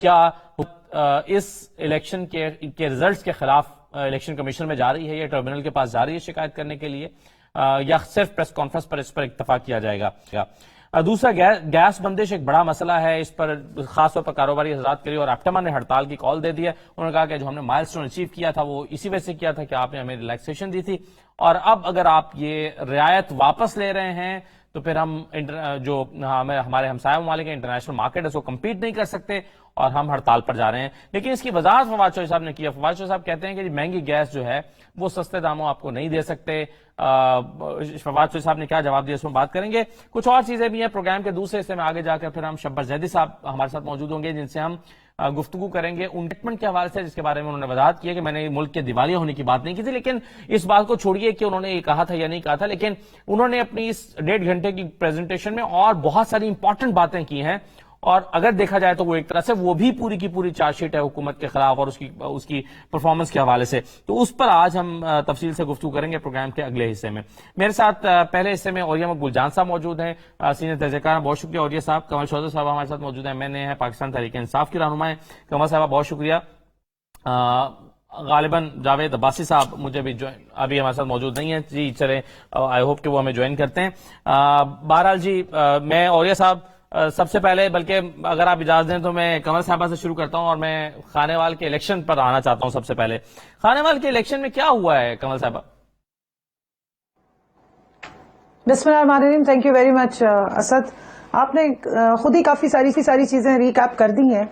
کیا اس الیکشن کے ریزلٹس کے خلاف الیکشن کمیشن میں جا رہی ہے یا ٹربیونل کے پاس جا رہی ہے شکایت کرنے کے لیے، یا صرف پریس کانفرنس پر اس پر اتفاق کیا جائے گا؟ دوسرا، گیس بندش ایک بڑا مسئلہ ہے، اس پر خاص طور پر کاروباری حضرات کے لیے، اور ایپٹما نے ہڑتال کی کال دے دی ہے۔ انہوں نے کہا کہ جو ہم نے مائل سٹون اچیو کیا تھا وہ اسی وجہ سے کیا تھا کہ آپ نے ہمیں ریلیکسیشن دی تھی، اور اب اگر آپ یہ رعایت واپس لے رہے ہیں تو پھر ہم جو ہمارے ہمسایہ ممالک کے انٹرنیشنل مارکیٹ ہے اس کو کمپیٹ نہیں کر سکتے، اور ہم ہڑتال پر جا رہے ہیں۔ لیکن اس کی وضاحت فواد چودھری صاحب نے کیا۔ فواد چودھری صاحب کہتے ہیں کہ مہنگی گیس جو ہے وہ سستے داموں آپ کو نہیں دے سکتے۔ فواد چودھری صاحب نے کیا جواب دیا اس میں بات کریں گے۔ کچھ اور چیزیں بھی ہیں پروگرام کے دوسرے حصے میں، آگے جا کر پھر ہم شبر زیدی صاحب ہمارے ساتھ موجود ہوں گے جن سے ہم گفتگو کریں گے انڈکٹمنٹ کے حوالے سے، جس کے بارے میں انہوں نے وضاحت کی ہے کہ میں نے ملک کے دیوالیہ ہونے کی بات نہیں کی تھی، لیکن اس بات کو چھوڑیے کہ انہوں نے یہ کہا تھا یا نہیں کہا تھا، لیکن انہوں نے اپنی اس 1.5 گھنٹے کی پریزنٹیشن میں اور بہت ساری امپورٹنٹ باتیں کی ہیں، اور اگر دیکھا جائے تو وہ ایک طرح سے وہ بھی پوری کی پوری چارج شیٹ ہے حکومت کے خلاف اور اس کی پرفارمنس کے حوالے سے۔ تو اس پر آج ہم تفصیل سے گفتگو کریں گے پروگرام کے اگلے حصے میں۔ میرے ساتھ پہلے حصے میں اوریہ مقبول جان صاحب موجود ہیں، سینئر تجزیہ کار، بہت شکریہ اوریہ صاحب۔ کمل چودھری صاحب ہمارے ساتھ موجود ہیں، میں نے پاکستان تحریک انصاف کی رہنما ہیں۔ کمل صاحب بہت شکریہ۔ غالباً جاوید عباسی صاحب مجھے بھی ابھی ہمارے ساتھ موجود نہیں ہیں، جی چلیں آئی ہوپ کہ وہ ہمیں جوائن کرتے ہیں۔ بہرحال جی، میں اوریہ صاحب سب سے پہلے، بلکہ اگر آپ اجازت دیں تو میں کمل صاحبہ سے شروع کرتا ہوں، اور میں خانے وال کے الیکشن پر آنا چاہتا ہوں۔ سب سے پہلے خانے وال کے الیکشن میں کیا ہوا ہے کمل صاحبہ؟ بسم اللہ الرحمن الرحیم۔ Thank you very much Asad, آپ نے خود ہی کافی ساری چیزیں ریکیپ کر دی ہیں،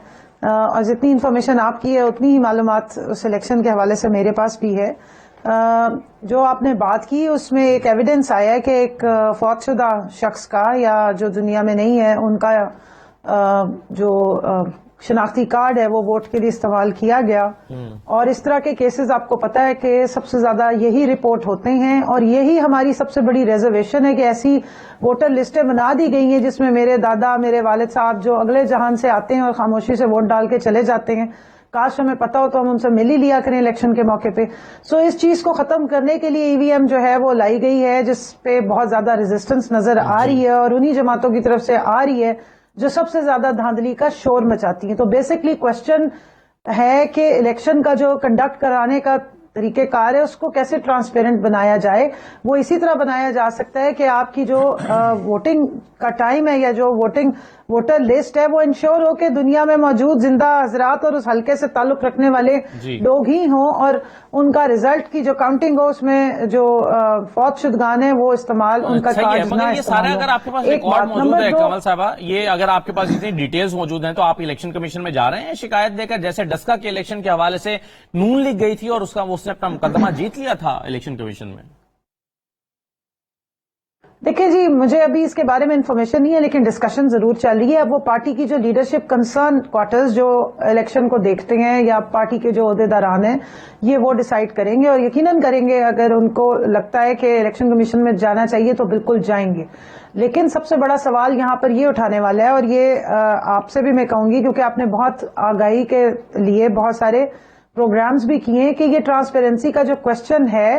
اور جتنی انفارمیشن آپ کی ہے اتنی ہی معلومات اس الیکشن کے حوالے سے میرے پاس بھی ہے۔ جو آپ نے بات کی اس میں ایک ایویڈنس آیا ہے کہ ایک فوت شدہ شخص کا، یا جو دنیا میں نہیں ہے ان کا جو شناختی کارڈ ہے وہ ووٹ کے لیے استعمال کیا گیا، اور اس طرح کے کیسز آپ کو پتا ہے کہ سب سے زیادہ یہی رپورٹ ہوتے ہیں، اور یہی ہماری سب سے بڑی ریزرویشن ہے کہ ایسی ووٹر لسٹیں بنا دی گئی ہیں جس میں میرے دادا، میرے والد صاحب جو اگلے جہان سے آتے ہیں اور خاموشی سے ووٹ ڈال کے چلے جاتے ہیں، کاش ہمیں پتا ہو تو ہم ان سے مل ہی لیا کریں الیکشن کے موقع پہ۔ سو اس چیز کو ختم کرنے کے لیے ای وی ایم جو ہے وہ لائی گئی ہے، جس پہ بہت زیادہ ریزسٹنس نظر آ رہی ہے، اور انہی جماعتوں کی طرف سے آ رہی ہے جو سب سے زیادہ دھاندلی کا شور مچاتی ہیں۔ تو بیسکلی کوشچن ہے کہ الیکشن کا جو کنڈکٹ کرانے کا طریقہ کار ہے اس کو کیسے ٹرانسپیرنٹ بنایا جائے۔ وہ اسی طرح بنایا جا سکتا ہے کہ آپ کی جو ووٹنگ کا ٹائم ہے یا جو ووٹر لسٹ ہے وہ انشور ہو کہ دنیا میں موجود زندہ حضرات اور اس حلقے سے تعلق رکھنے والے لوگ ہی ہوں، اور ان کا ریزلٹ کی جو کاؤنٹنگ ہو اس میں جو فوت شدگان ہے وہ استعمال ان کا کارڈ نہ یہ سارا اگر آپ کے پاس ریکارڈ موجود ہے کمل صاحبہ، یہ اگر آپ کے پاس اتنی ڈیٹیلز موجود ہیں تو آپ الیکشن کمیشن میں جا رہے ہیں شکایت دے کر، جیسے ڈسکا کے الیکشن کے حوالے سے نون لیگ گئی تھی اور اس نے اپنا مقدمہ جیت لیا تھا الیکشن کمیشن میں؟ دیکھیں جی، مجھے ابھی اس کے بارے میں انفارمیشن نہیں ہے، لیکن ڈسکشن ضرور چل رہی ہے۔ اب وہ پارٹی کی جو لیڈرشپ کنسرن کوارٹرز جو الیکشن کو دیکھتے ہیں یا پارٹی کے جو عہدیداران ہیں، یہ وہ ڈیسائیڈ کریں گے، اور یقیناً کریں گے۔ اگر ان کو لگتا ہے کہ الیکشن کمیشن میں جانا چاہیے تو بالکل جائیں گے۔ لیکن سب سے بڑا سوال یہاں پر یہ اٹھانے والا ہے، اور یہ آپ سے بھی میں کہوں گی کیونکہ آپ نے بہت آگاہی کے لیے بہت سارے پروگرامز بھی کیے ہیں، کہ یہ ٹرانسپیرنسی کا جو کوشچن ہے،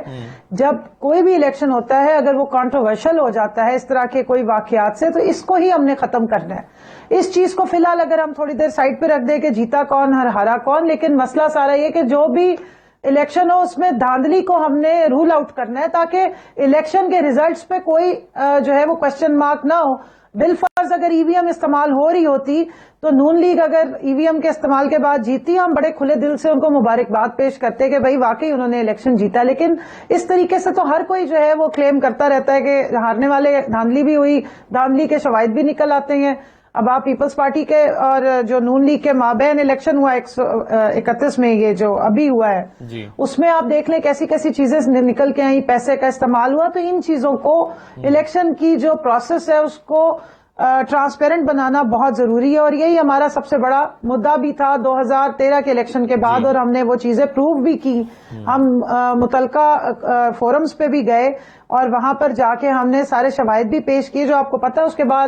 جب کوئی بھی الیکشن ہوتا ہے اگر وہ کانٹروورشل ہو جاتا ہے اس طرح کے کوئی واقعات سے، تو اس کو ہی ہم نے ختم کرنا ہے۔ اس چیز کو فی الحال اگر ہم تھوڑی دیر سائڈ پہ رکھ دیں کہ جیتا کون ہارا کون، لیکن مسئلہ سارا یہ کہ جو بھی الیکشن ہو اس میں دھاندلی کو ہم نے رول آؤٹ کرنا ہے، تاکہ الیکشن کے ریزلٹس پہ کوئی جو ہے وہ کوشچن مارک نہ ہو۔ بالفرض اگر ای وی ایم استعمال ہو رہی ہوتی تو نون لیگ اگر ای وی ایم کے استعمال کے بعد جیتی، ہم بڑے کھلے دل سے ان کو مبارکباد پیش کرتے کہ بھائی واقعی انہوں نے الیکشن جیتا۔ لیکن اس طریقے سے تو ہر کوئی جو ہے وہ کلیم کرتا رہتا ہے کہ ہارنے والے دھاندلی بھی ہوئی، دھاندلی کے شواہد بھی نکل آتے ہیں۔ اب آپ پیپلز پارٹی کے اور جو نون لیگ کے مابین الیکشن ہوا 131 میں، یہ جو ابھی ہوا ہے اس میں آپ دیکھ لیں کیسی کیسی چیزیں نکل کے آئیں، پیسے کا استعمال ہوا۔ تو ان چیزوں کو الیکشن کی جو پروسیس ہے اس کو ٹرانسپیرنٹ بنانا بہت ضروری ہے، اور یہی ہمارا سب سے بڑا مدعا بھی تھا 2013 کے الیکشن کے بعد، اور ہم نے وہ چیزیں پروو بھی کی۔ ہم متعلقہ فورمز پہ بھی گئے اور وہاں پر جا کے ہم نے سارے شواہد بھی پیش کیے جو آپ کو پتا ہے۔ اس کے بعد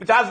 50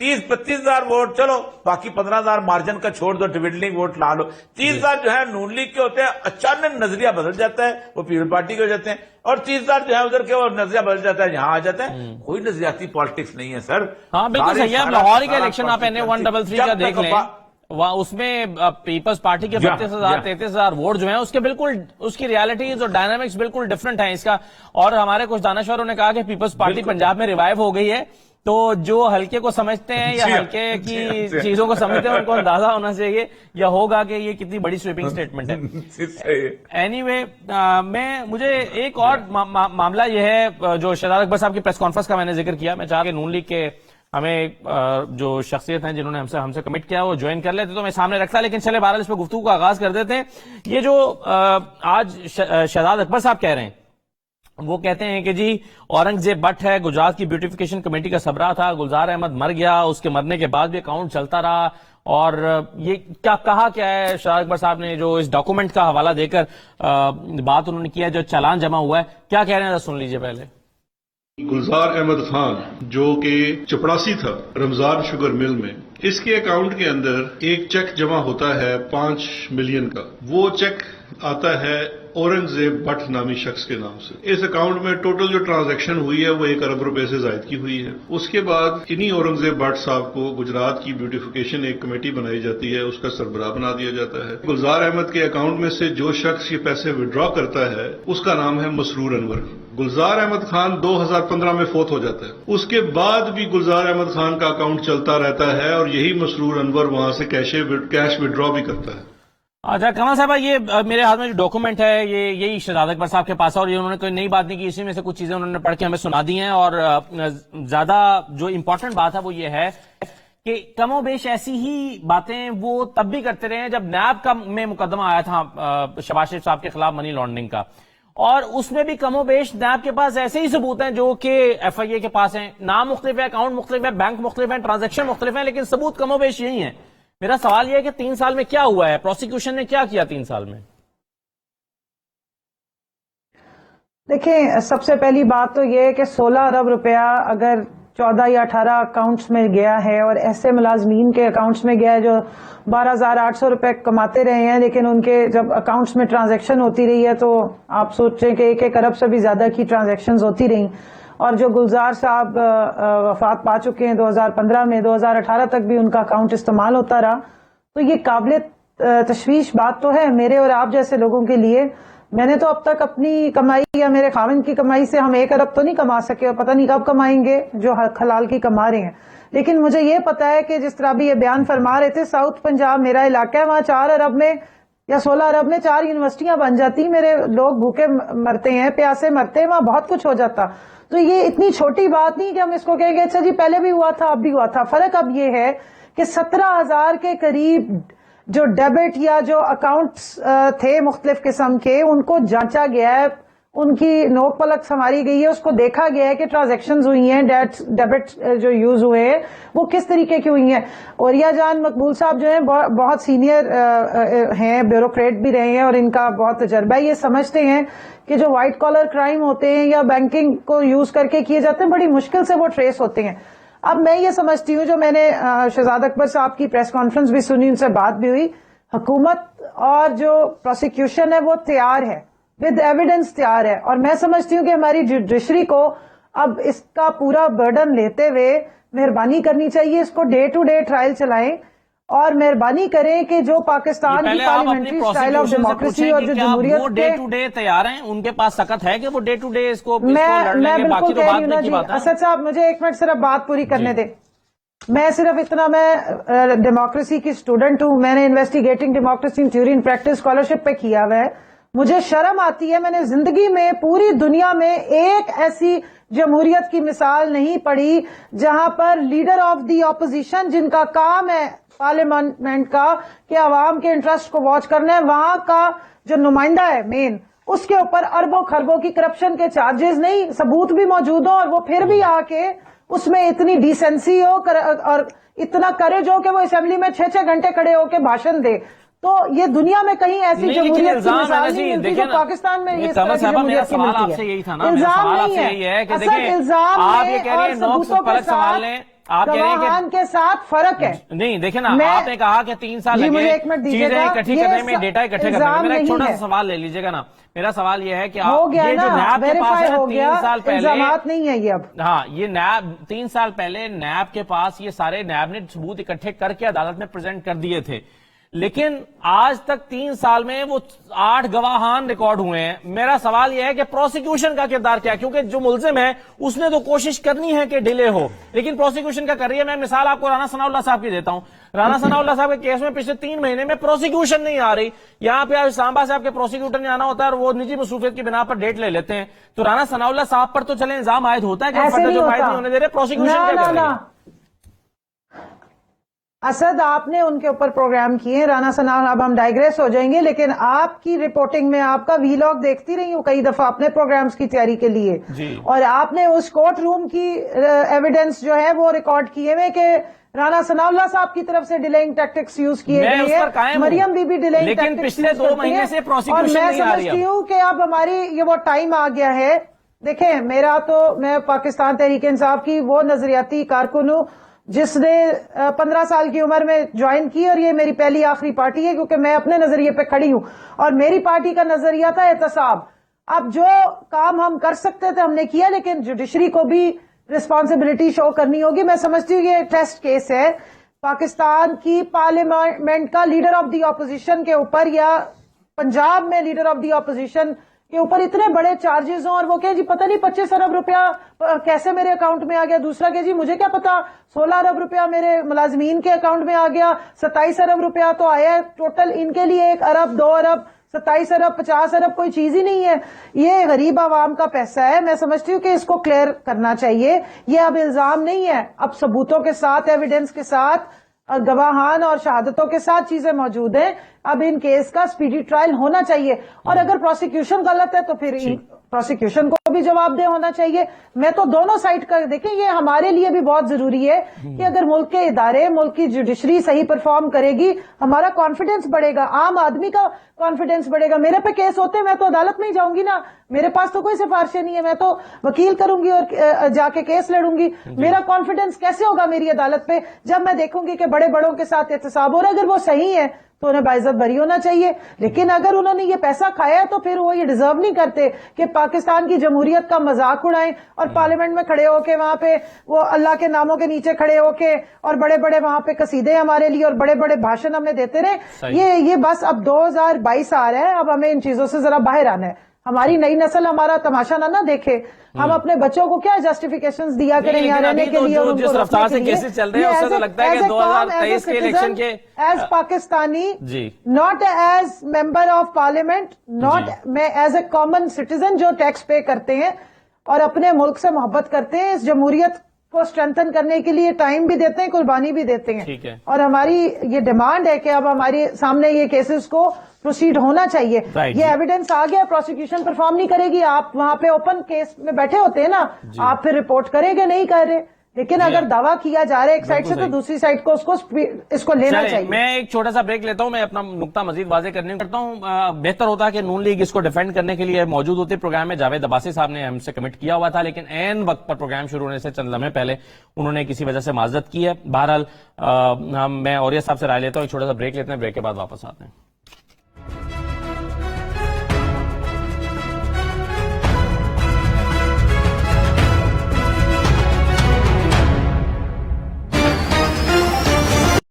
30-32,000 ووٹ چلو، باقی 15,000 مارجن کا چھوڑ دو، ڈویڈلنگ ووٹ لا لو. 30,000 جو ہے نون لیگ کے ہوتے ہیں، اچانک نظریہ بدل جاتا ہے، وہ پیپل پارٹی کے ہو جاتے ہیں، اور 30,000 جو ہے ادھر کے وہ نظریہ بدل جاتا ہے، یہاں آ جاتے ہیں. کوئی نظریاتی پالیٹکس نہیں ہے سر. ہاں بالکل صحیح ہے. لاہور کا الیکشن آپ NA-133 کا دیکھ لیں، اس میں پیپلز پارٹی کے 32,000-33,000 ووٹ جو ہیں اس کے بالکل اس کی ریالٹیز اور ڈائنامکس بالکل ڈفرنٹ ہیں اس کا. اور ہمارے کچھ دانشوروں نے کہا کہ پیپلز پارٹی پنجاب میں ریوائیو ہو گئی ہے، تو جو ہلکے کو سمجھتے ہیں یا ہلکے کی چیزوں کو سمجھتے ہیں ان کو اندازہ ہونا چاہیے یا ہوگا کہ یہ کتنی بڑی سویپنگ سٹیٹمنٹ ہے. اینی وے مجھے ایک اور معاملہ یہ ہے جو شہزاد اکبر صاحب کی پریس کانفرنس کا میں نے ذکر کیا. میں چاہا کہ نون لیگ کے ہمیں جو شخصیت ہیں جنہوں نے ہم سے کمٹ کیا وہ جوائن کر لیتے تو میں سامنے رکھتا، لیکن چلے بہرحال اس پہ گفتگو کا آغاز کر دیتے ہیں. یہ جو آج شہزاد اکبر صاحب کہہ رہے ہیں، وہ کہتے ہیں کہ جی اورنگزیب بٹ ہے، گجرات کی بیوٹیفیکیشن کمیٹی کا سربراہ تھا، گلزار احمد مر گیا، اس کے مرنے کے بعد بھی اکاؤنٹ چلتا رہا. اور یہ کہا کیا ہے شہزاد اکبر صاحب نے جو اس ڈاکومنٹ کا حوالہ دے کر بات انہوں نے کیا، جو چالان جمع ہوا ہے، کیا کہہ رہے ہیں سن لیجئے پہلے. گلزار احمد خان جو کہ چپڑاسی تھا رمضان شوگر مل میں، اس کے اکاؤنٹ کے اندر ایک چیک جمع ہوتا ہے 5 ملین کا. وہ چیک آتا ہے اورنگزیب بٹ نامی شخص کے نام سے. اس اکاؤنٹ میں ٹوٹل جو ٹرانزیکشن ہوئی ہے وہ 1 ارب روپے سے زائد کی ہوئی ہے. اس کے بعد انہی اورنگزیب بٹ صاحب کو گجرات کی بیوٹیفیکیشن ایک کمیٹی بنائی جاتی ہے، اس کا سربراہ بنا دیا جاتا ہے. گلزار احمد کے اکاؤنٹ میں سے جو شخص یہ پیسے وڈرا کرتا ہے اس کا نام ہے مسرور انور. گلزار احمد خان 2015 میں فوت ہو جاتا ہے. اس کے بعد بھی گلزار احمد خان کا اکاؤنٹ چلتا رہتا ہے اور یہی مسرور انور وہاں سے کیش وڈرا بھی کرتا ہے. اچھا کمال صاحب، یہ میرے ہاتھ میں جو ڈاکومنٹ ہے یہی شہزاد اکبر صاحب کے پاس ہے، اور یہ انہوں نے کوئی نئی بات نہیں کی، اسی میں سے کچھ چیزیں انہوں نے پڑھ کے ہمیں سنا دی ہیں. اور زیادہ جو امپورٹنٹ بات ہے وہ یہ ہے کہ کم و بیش ایسی ہی باتیں وہ تب بھی کرتے رہے ہیں جب نیب کا میں مقدمہ آیا تھا شہباز شریف صاحب کے خلاف منی لانڈرنگ کا، اور اس میں بھی کم و بیش نیب کے پاس ایسے ہی ثبوت ہیں جو کہ FIA کے پاس ہیں. نام مختلف ہے، اکاؤنٹ مختلف ہے، بینک مختلف ہیں، ٹرانزیکشن مختلف ہیں، لیکن ثبوت کم و بیش یہی ہیں. میرا سوال یہ ہے کہ 3 سال میں کیا ہوا ہے، پروسیکیوشن نے کیا کیا 3 سال میں؟ دیکھیں، سب سے پہلی بات تو یہ ہے کہ 16 ارب روپیہ اگر 14 یا 18 اکاؤنٹس میں گیا ہے، اور ایسے ملازمین کے اکاؤنٹس میں گیا ہے جو 12,800 روپے کماتے رہے ہیں، لیکن ان کے جب اکاؤنٹس میں ٹرانزیکشن ہوتی رہی ہے تو آپ سوچیں کہ 1 ارب سے بھی زیادہ کی ٹرانزیکشنز ہوتی رہیں. اور جو گلزار صاحب وفات پا چکے ہیں 2015 میں، 2018 تک بھی ان کا اکاؤنٹ استعمال ہوتا رہا، تو یہ قابل تشویش بات تو ہے میرے اور آپ جیسے لوگوں کے لیے. میں نے تو اب تک اپنی کمائی یا میرے خاوند کی کمائی سے ہم 1 ارب تو نہیں کما سکے، اور پتہ نہیں کب کمائیں گے جو حلال کی کما رہے ہیں. لیکن مجھے یہ پتا ہے کہ جس طرح بھی یہ بیان فرما رہے تھے، ساؤتھ پنجاب میرا علاقہ ہے، وہاں 4 ارب میں یا 16 ارب میں 4 یونیورسٹیاں بن جاتی، میرے لوگ بھوکے مرتے ہیں، پیاسے مرتے ہیں، وہاں بہت کچھ ہو جاتا. تو یہ اتنی چھوٹی بات نہیں کہ ہم اس کو کہیں گے اچھا جی پہلے بھی ہوا تھا اب بھی ہوا تھا. فرق اب یہ ہے کہ 17,000 کے قریب جو ڈیبٹ یا جو اکاؤنٹس تھے مختلف قسم کے، ان کو جانچا گیا ہے، ان کی نوک پلک سنواری گئی ہے، اس کو دیکھا گیا ہے کہ ٹرانزیکشنز ہوئی ہیں، ڈیبٹ جو یوز ہوئے ہیں وہ کس طریقے کی ہوئی ہیں. اوریا جان مقبول صاحب جو ہیں بہت سینئر ہیں، بیوروکریٹ بھی رہے ہیں، اور ان کا بہت تجربہ ہے. یہ سمجھتے ہیں کہ جو وائٹ کالر کرائم ہوتے ہیں یا بینکنگ کو یوز کر کے کیے جاتے ہیں، بڑی مشکل سے وہ ٹریس ہوتے ہیں. اب میں یہ سمجھتی ہوں، جو میں نے شہزاد اکبر صاحب کی پریس کانفرنس بھی سنی، ان سے بات بھی ہوئی، حکومت اور جو پروسیکیوشن ہے وہ تیار ہے، ود ایویڈنس تیار ہے. اور میں سمجھتی ہوں کہ ہماری جوڈیشری کو اب اس کا پورا برڈن لیتے ہوئے مہربانی کرنی چاہیے، اس کو ڈے ٹو ڈے ٹرائل چلائیں، اور مہربانی کریں کہ جو پاکستان کی پارلیمنٹری اسٹائل آف ڈیموکریسی اور جو جمہوریت وہ ڈے ٹو ڈے تیار ہیں، ان کے پاس سکت ہے کہ وہ ڈے ٹو ڈے اس کو میں بالکل کہہ رہی ہوں نا جی. اسد صاحب مجھے 1 منٹ صرف بات پوری کرنے دیں. میں صرف اتنا، میں ڈیموکریسی کی اسٹوڈنٹ ہوں، میں نے investigating democracy theory in practice scholarship پہ کیا ہوا ہے. مجھے شرم آتی ہے، میں نے زندگی میں پوری دنیا میں ایک ایسی جمہوریت کی مثال نہیں پڑھی جہاں پر لیڈر آف دی اپوزیشن، جن کا کام ہے پارلیمنٹ کا کہ عوام کے انٹرسٹ کو واچ کرنا ہے، وہاں کا جو نمائندہ ہے مین، اس کے اوپر اربوں خربوں کی کرپشن کے چارجز نہیں، ثبوت بھی موجود ہوں، اور وہ پھر بھی آ کے اس میں اتنی ڈیسنسی ہو اور اتنا کریج ہو کہ وہ اسمبلی میں 6 گھنٹے کھڑے ہو کے بھاشن دے. تو یہ دنیا میں کہیں ایسی جمہوریت کی مثال نہیں ملتی جو پاکستان میں اس طرح کی جمہوریت کی ملتی ہے. الزام نہیں ہے، اصل الزام ہے اور ثبوتوں کے ساتھ آپ کہہ رہے ہیں گواہان کے ساتھ فرق ہے. نہیں دیکھیں نا، آپ نے کہا کہ 3 سال مجھے لگے ایک منٹ دیجیے چیزیں گا. اکٹھی کرنے میں، ڈیٹا اکٹھے کرنے میں. میرا ایک چھوٹا سا ہے. سوال لے لیجیے گا نا. میرا سوال یہ ہے کہ ہو گیا یہ جو نا، نیب کے پاس ویریفائی ہے ہو گیا، 3 سال پہلے، الزامات نہیں ہے یہ اب. ہاں یہ نیب 3 سال پہلے نیب کے پاس یہ سارے نیب نے ثبوت اکٹھے کر کے عدالت میں پریزنٹ کر دیے تھے، لیکن آج تک 3 سال میں وہ 8 گواہان ریکارڈ ہوئے ہیں. میرا سوال یہ ہے کہ پروسیکیوشن کا کردار کیا ہے؟ کیونکہ جو ملزم ہے اس نے تو کوشش کرنی ہے کہ ڈیلے ہو، لیکن پروسیکیوشن کا کر رہی ہے. میں مثال آپ کو رانا ثناء اللہ صاحب کی دیتا ہوں. رانا ثناء اللہ صاحب کے کیس میں پچھلے 3 مہینے میں پروسیکیوشن نہیں آ رہی. یہاں پہ اسلام آباد سے آپ کے پروسیکیوٹر نے آنا ہوتا ہے اور وہ نجی مصروفیت کی بنا پر ڈیٹ لے لیتے ہیں. تو رانا ثناء اللہ صاحب پر تو چلے الزام عائد ہوتا ہے کہ ایسے نہیں جو عائد ہوتا. نہیں ہونے دے رہے، پروسیکیوشن کیا کر رہی ہے؟ اسد آپ نے ان کے اوپر پروگرام کیے. رانا ثناء، اب ہم ڈائگریس ہو جائیں گے، لیکن آپ کی رپورٹنگ میں آپ کا وی لاگ دیکھتی رہی ہوں کئی دفعہ اپنے پروگرامز کی تیاری کے لیے، اور آپ نے اس کورٹ روم کی ایویڈنس جو ہے وہ ریکارڈ کیے ہوئے کہ رانا ثناء اللہ صاحب کی طرف سے ڈیلنگ ٹیکٹکس یوز کیے گئے ہیں. مریم بی بی ڈیلنگ لیکن پچھلے 2 مہینے سے پروسیکیوشن نہیں آ رہی. اور میں سمجھتی ہوں کہ اب ہماری یہ وہ ٹائم آ گیا ہے. دیکھیں میں پاکستان تحریک انصاف کی وہ نظریاتی کارکن ہوں جس نے 15 سال کی عمر میں جوائن کی، اور یہ میری پہلی آخری پارٹی ہے کیونکہ میں اپنے نظریے پہ کھڑی ہوں، اور میری پارٹی کا نظریہ تھا احتساب. اب جو کام ہم کر سکتے تھے ہم نے کیا، لیکن جوڈیشری کو بھی رسپانسبلٹی شو کرنی ہوگی. میں سمجھتی ہوں یہ ٹیسٹ کیس ہے پاکستان کی پارلیمنٹ کا لیڈر آف دی اپوزیشن کے اوپر، یا پنجاب میں لیڈر آف دی اپوزیشن کے اوپر اتنے بڑے چارجز ہوں، اور وہ کہ جی پتہ نہیں 25 ارب روپیہ کیسے میرے اکاؤنٹ میں آ گیا. دوسرا کہ جی مجھے کیا پتا 16 ارب روپیہ میرے ملازمین کے اکاؤنٹ میں آ گیا، 27 ارب روپیہ تو آیا ہے. ٹوٹل ان کے لیے 1 ارب 2 ارب 27 ارب 50 ارب کوئی چیز ہی نہیں ہے. یہ غریب عوام کا پیسہ ہے. میں سمجھتی ہوں کہ اس کو کلیئر کرنا چاہیے. یہ اب الزام نہیں ہے، اب ثبوتوں کے ساتھ، ایویڈنس کے ساتھ، گواہان اور شہادتوں کے ساتھ چیزیں موجود ہیں. اب ان کیس کا سپیڈی ٹرائل ہونا چاہیے، اور اگر پروسیکیوشن غلط ہے تو پھر پروسیکیوشن کو بھی جواب دہ ہونا چاہیے. میں تو دونوں سائڈ کا دیکھیں، یہ ہمارے لیے بھی بہت ضروری ہے کہ اگر ملک کے ادارے، ملک کی جوڈیشری صحیح پرفارم کرے گی، ہمارا کانفیڈنس بڑھے گا، عام آدمی کا کانفیڈنس بڑھے گا. میرے پہ کیس ہوتے ہیں میں تو عدالت میں ہی جاؤں گی نا، میرے پاس تو کوئی سفارشیں نہیں ہے، میں تو وکیل کروں گی اور جا کے کیس لڑوں گی. میرا کانفیڈنس کیسے ہوگا میری عدالت پہ جب میں دیکھوں گی کہ بڑے بڑوں کے ساتھ احتساب ہو رہا ہے؟ اگر وہ صحیح ہے تو انہیں باعزت بری ہونا چاہیے. لیکن اگر انہوں نے یہ پیسہ کھایا ہے تو پھر وہ یہ ڈیزرو نہیں کرتے کہ پاکستان کی جمہوریت کا مذاق اڑائیں اور پارلیمنٹ میں کھڑے ہو کے وہاں پہ وہ اللہ کے ناموں کے نیچے کھڑے ہو کے اور بڑے بڑے وہاں پہ قصیدے ہمارے لیے اور بڑے بڑے بھاشن ہمیں دیتے رہے. یہ بس اب 2022 آ رہا ہے، اب ہمیں ان چیزوں سے ذرا باہر آنا ہے. ہماری نئی نسل ہمارا تماشا نہ دیکھے. ہم اپنے بچوں کو کیا جسٹیفیکیشنز دیا کریں یہاں رہنے کے لیے، جس رفتار سے کیسز چل رہے ہیں اس سے تو لگتا ہے کہ 2023 کے الیکشن کے as Pakistani, not as member of parliament, not میں ایز اے کامن سٹیزن جو ٹیکس پے کرتے ہیں اور اپنے ملک سے محبت کرتے ہیں، اس جمہوریت کو اسٹرینتھن کرنے کے لیے ٹائم بھی دیتے ہیں، قربانی بھی دیتے ہیں. اور ہماری یہ ڈیمانڈ ہے کہ اب ہمارے سامنے یہ کیسز کو پروسیڈ ہونا چاہیے. یہ ایویڈنس آ گیا، پروسیکیوشن پرفارم نہیں کرے گی. آپ وہاں پہ اوپن کیس میں بیٹھے ہوتے ہیں نا، آپ پھر رپورٹ کریں گے نہیں کر رہے. لیکن اگر دعویٰ کیا جا رہا ہے ایک سائڈ سے تو دوسری سائڈ کو اس کو لینا چاہیے. میں ایک چھوٹا سا بریک لیتا ہوں، میں اپنا نقطہ مزید واضح کرنے کرتا ہوں. بہتر ہوتا کہ نون لیگ اس کو ڈیفینڈ کرنے کے لیے موجود ہوتے. پروگرام میں جاوید عباسی صاحب نے ہم سے کمٹ کیا ہوا تھا، لیکن عین وقت پر پروگرام شروع ہونے سے چند لمحے پہلے انہوں نے کسی وجہ سے معذرت کی ہے. بہرحال میں اوریہ صاحب سے رائے لیتا ہوں. ایک چھوٹا سا بریک لیتے ہیں، بریک کے بعد واپس آتے ہیں.